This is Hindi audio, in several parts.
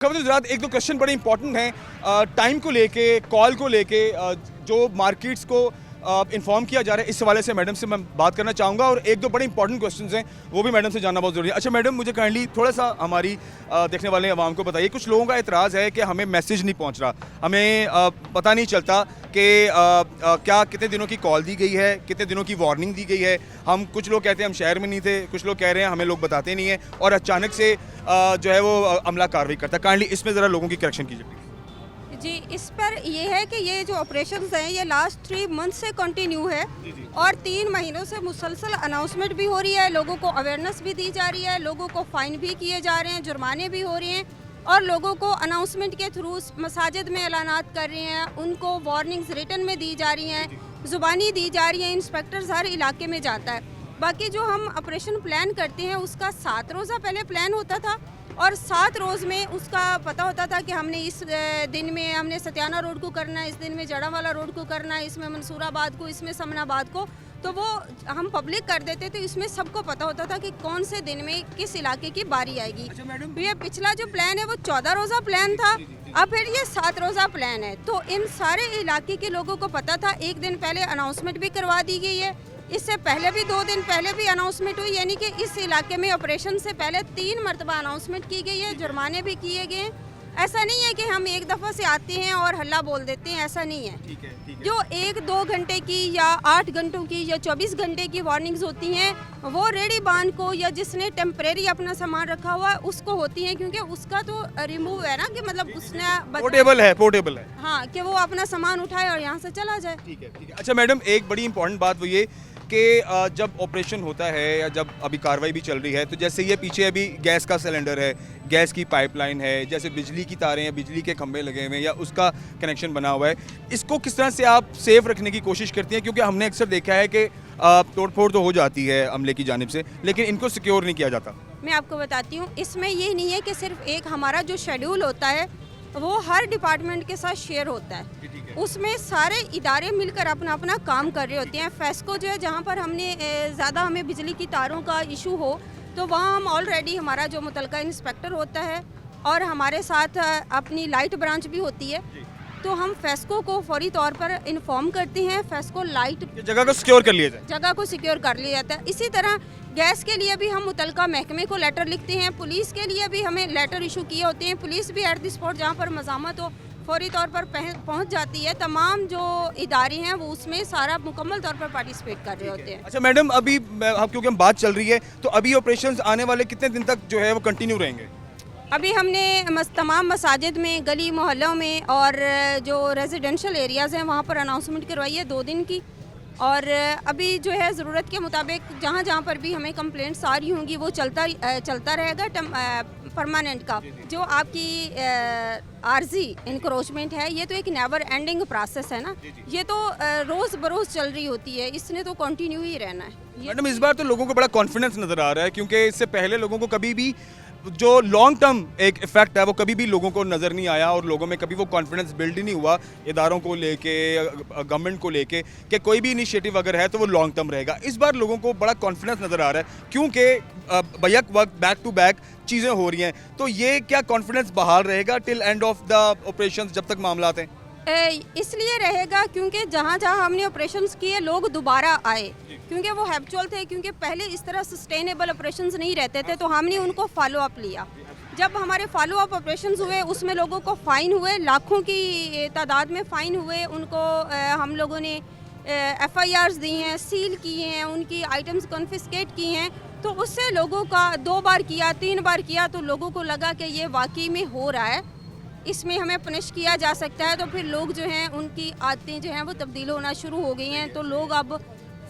खबर गुजरात एक दो क्वेश्चन बड़े इंपॉर्टेंट हैं टाइम को लेके, कॉल को लेके, जो मार्केट्स को इन्फॉर्म किया जा रहा है, इस हवाले से मैडम से मैं बात करना चाहूँगा और एक दो बड़े इंपॉर्टेंट क्वेश्चंस हैं वो भी मैडम से जानना बहुत ज़रूरी है। अच्छा मैडम, मुझे काइंडली थोड़ा सा हमारी देखने वाले आवाम को बताइए, कुछ लोगों का एतराज़ है कि हमें मैसेज नहीं पहुँच रहा, हमें पता नहीं चलता कि क्या कितने दिनों की कॉल दी गई है, कितने दिनों की वार्निंग दी गई है। हम कुछ लोग कहते हैं हम शहर में नहीं थे, कुछ लोग कह रहे हैं हमें लोग बताते नहीं हैं और अचानक से जो है वो अमला कार्रवाई करता है। काइंडली इसमें ज़रा लोगों की करेक्शन कीजिए प्लीज़। जी, इस पर ये है कि ये जो ऑपरेशंस हैं ये लास्ट 3 मंथ से कंटिन्यू है और 3 महीनों से मुसलसल अनाउंसमेंट भी हो रही है, लोगों को अवेयरनेस भी दी जा रही है, लोगों को फाइन भी किए जा रहे हैं, जुर्माने भी हो रहे हैं और लोगों को अनाउंसमेंट के थ्रू मसाजिद में ऐलानात कर रहे हैं, उनको वार्निंग्स रिटन में दी जा रही हैं, ज़ुबानी दी जा रही हैं, इंस्पेक्टर्स हर इलाके में जाता है। बाकी जो हम ऑपरेशन प्लान करते हैं उसका 7 रोज़ा पहले प्लान होता था और 7 रोज़ में उसका पता होता था कि हमने इस दिन में हमने सत्याना रोड को करना है, इस दिन में जड़ावाला रोड को करना है, इसमें मंसूराबाद को, इसमें समनाबाद को, तो वो हम पब्लिक कर देते थे। इसमें सबको पता होता था कि कौन से दिन में किस इलाके की बारी आएगी। अच्छा मैडम, ये पिछला जो प्लान है वो 14 रोज़ा प्लान था, अब फिर ये 7 रोज़ा प्लान है। तो इन सारे इलाके के लोगों को पता था, एक दिन पहले अनाउंसमेंट भी करवा दी गई है, इससे पहले भी 2 दिन पहले भी अनाउंसमेंट हुई, यानी कि इस इलाके में ऑपरेशन से पहले 3 मरतबा अनाउंसमेंट की गई है, जुर्माने भी किए गए हैं। ऐसा नहीं है कि हम एक दफ़ा से आते हैं और हल्ला बोल देते हैं, ऐसा नहीं है। ठीक है। जो 1-2 घंटे की या 8 घंटों की या 24 घंटे की वार्निंग्स होती हैं वो रेडी बान को या जिसने टेम्परेरी अपना सामान रखा हुआ है उसको होती हैं, क्योंकि उसका तो रिमूव है ना, कि मतलब उसने पोर्टेबल है। हाँ, कि वो अपना सामान उठाए और यहाँ से चला जाए। ठीक है। अच्छा मैडम, एक बड़ी इंपॉर्टेंट बात वो ये कि जब ऑपरेशन होता है या जब अभी कार्रवाई भी चल रही है, तो जैसे ये पीछे अभी गैस का सिलेंडर है, गैस की पाइपलाइन है, जैसे बिजली की तारें हैं, बिजली के खंभे लगे हुए हैं या उसका कनेक्शन बना हुआ है, इसको किस तरह से आप सेफ रखने की कोशिश करती हैं? क्योंकि हमने अक्सर देखा है कि तोड़फोड़ तो हो जाती है अमले की जानिब से, लेकिन इनको सिक्योर नहीं किया जाता। मैं आपको बताती हूँ, इसमें ये नहीं है कि सिर्फ एक हमारा जो शेड्यूल होता है वो हर डिपार्टमेंट के साथ शेयर होता है, उसमें सारे इदारे मिलकर अपना अपना काम कर रहे होते हैं। फेस्को जो है, जहाँ पर हमने ज़्यादा हमें बिजली की तारों का इशू हो तो वहाँ हम ऑलरेडी, हमारा जो मुतलका इंस्पेक्टर होता है और हमारे साथ अपनी लाइट ब्रांच भी होती है, तो हम फेस्को को फौरी तौर पर इन्फॉर्म करते हैं, फेस्को लाइट जगह को सिक्योर कर लिया जाए, जगह को सिक्योर कर लिया जाता है। इसी तरह गैस के लिए भी हम मुतलका महकमे को लेटर लिखते हैं, पुलिस के लिए भी हमें लेटर इशू किए होते हैं, पुलिस भी एट द स्पॉट जहाँ पर मज़ामत हो फौरी तौर पर पहुंच जाती है। तमाम जो इदारे हैं वो उसमें सारा मुकम्मल तौर पर पार्टिसिपेट कर रहे होते हैं। अच्छा मैडम, अभी क्योंकि हम बात चल रही है, तो अभी ऑपरेशंस आने वाले कितने दिन तक जो है वो कंटिन्यू रहेंगे? अभी हमने तमाम मसाजिद में, गली मोहल्लों में और जो रेजिडेंशियल एरियाज़ हैं वहाँ पर अनाउंसमेंट करवाई है 2 दिन की, और अभी जो है ज़रूरत के मुताबिक जहाँ जहाँ पर भी हमें कंप्लेंट्स आ रही होंगी वो चलता रहेगा। परमानेंट का जो आपकी आर्जी इंक्रोचमेंट है, ये तो एक नेवर एंडिंग प्रोसेस है ना, ये तो रोज़ बरोज़ चल रही होती है, इसने तो कंटिन्यू ही रहना है। मैडम, इस बार तो लोगों को बड़ा कॉन्फिडेंस नज़र आ रहा है, क्योंकि इससे पहले लोगों को कभी भी जो लॉन्ग टर्म एक इफेक्ट है वो कभी भी लोगों को नज़र नहीं आया और लोगों में कभी वो कॉन्फिडेंस बिल्ड ही नहीं हुआ इदारों को लेके, गवर्नमेंट को लेके, कि कोई भी इनिशिएटिव अगर है तो वो लॉन्ग टर्म रहेगा। इस बार लोगों को बड़ा कॉन्फिडेंस नज़र आ रहा है, क्योंकि बैक वक्त बैक टू बैक चीज़ें हो रही हैं। तो ये क्या कॉन्फिडेंस बहाल रहेगा till end of the operation, जब तक मामला आते हैं? इसलिए रहेगा क्योंकि जहाँ जहाँ हमने ऑपरेशंस किए लोग दोबारा आए, क्योंकि वो हैप्चुअल थे, क्योंकि पहले इस तरह सस्टेनेबल ऑपरेशंस नहीं रहते थे, तो हमने उनको फॉलो अप लिया। जब हमारे फॉलो अप ऑपरेशंस हुए उसमें लोगों को फ़ाइन हुए, लाखों की तादाद में फ़ाइन हुए, उनको हम लोगों ने FIRs दी हैं, सील किए हैं, उनकी आइटम्स कॉन्फिस्केट की हैं, तो उससे लोगों का 2 बार किया, 3 बार किया, तो लोगों को लगा कि ये वाकई में हो रहा है, इसमें हमें पनिश किया जा सकता है, तो फिर लोग जो हैं उनकी आदतें जो हैं वो तब्दील होना शुरू हो गई हैं, तो लोग अब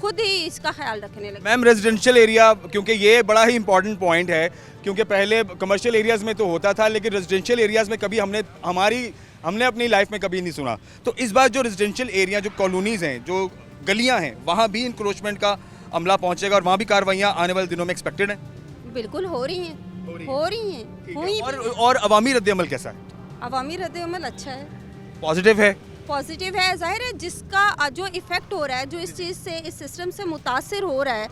खुद ही इसका ख्याल रखने लगे। मैम, रेजिडेंशियल एरिया, क्योंकि ये बड़ा ही इंपॉर्टेंट पॉइंट है, क्योंकि पहले कमर्शियल एरियाज़ में तो होता था, लेकिन रेजिडेंशियल एरियाज़ में कभी हमने अपनी लाइफ में कभी नहीं सुना। तो इस बार जो रेजिडेंशियल एरिया, जो कॉलोनीज़ हैं, जो गलियाँ हैं, वहाँ भी इंक्रोचमेंट का अमला पहुँचेगा और वहाँ भी कार्रवाइयाँ आने वाले दिनों में एक्सपेक्टेड हैं? बिल्कुल हो रही हैं हुई। और अवामी रद्द-ए-अमल कैसा है? अवामी रद्द-ए-अमल अच्छा है, पॉजिटिव है? पॉजिटिव है। ज़ाहिर है जिसका जो इफ़ेक्ट हो रहा है, जो इस चीज़ से, इस सिस्टम से मुतासिर हो रहा है,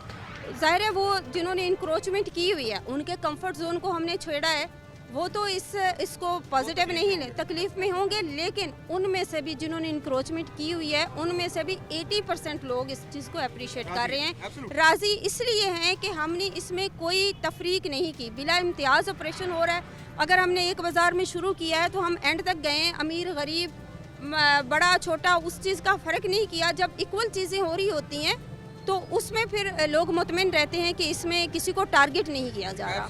ज़ाहिर है वो जिन्होंने इंक्रोचमेंट की हुई है उनके कंफर्ट जोन को हमने छेड़ा है, वो तो इसको पॉजिटिव नहीं ले, तकलीफ में होंगे, लेकिन उनमें से भी जिन्होंने इंक्रोचमेंट की हुई है उनमें से भी 80% लोग इस चीज़ को अप्रिशिएट कर रहे हैं, राज़ी इसलिए हैं कि हमने इसमें कोई तफरीक नहीं की, बिला इम्तियाज़ ऑपरेशन हो रहा है। अगर हमने एक बाज़ार में शुरू किया है तो हम एंड तक गए हैं, अमीर गरीब बड़ा छोटा उस चीज़ का फ़र्क नहीं किया। जब इक्वल चीज़ें हो रही होती हैं तो उसमें फिर लोग मुतमिन रहते हैं कि इसमें किसी को टारगेट नहीं किया जा रहा।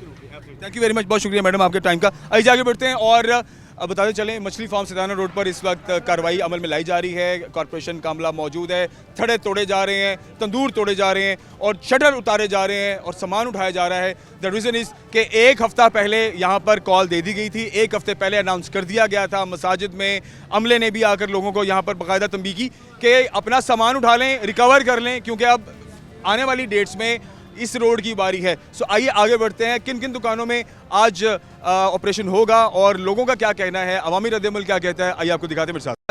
थैंक यू वेरी मच, बहुत शुक्रिया मैडम आपके टाइम का। आइए आगे बढ़ते हैं और अब बताते चलें मछली फार्म सदाना रोड पर इस वक्त कार्रवाई अमल में लाई जा रही है। कॉर्पोरेशन का अमला मौजूद है, थड़े तोड़े जा रहे हैं, तंदूर तोड़े जा रहे हैं और शटर उतारे जा रहे हैं और सामान उठाया जा रहा है। द रीज़न इज़ कि एक हफ़्ता पहले यहाँ पर कॉल दे दी गई थी, एक हफ़्ते पहले अनाउंस कर दिया गया था। मसाजिद में अमले ने भी आकर लोगों को यहाँ पर बाकायदा तंबीह की कि अपना सामान उठा लें, रिकवर कर लें, क्योंकि अब आने वाली डेट्स में इस रोड की बारी है। सो आइए आगे बढ़ते हैं, किन किन दुकानों में आज ऑपरेशन होगा और लोगों का क्या कहना है, अवामी रद्द-ए-अमल क्या कहता है, आइए आपको दिखाते हैं मेरे साथ।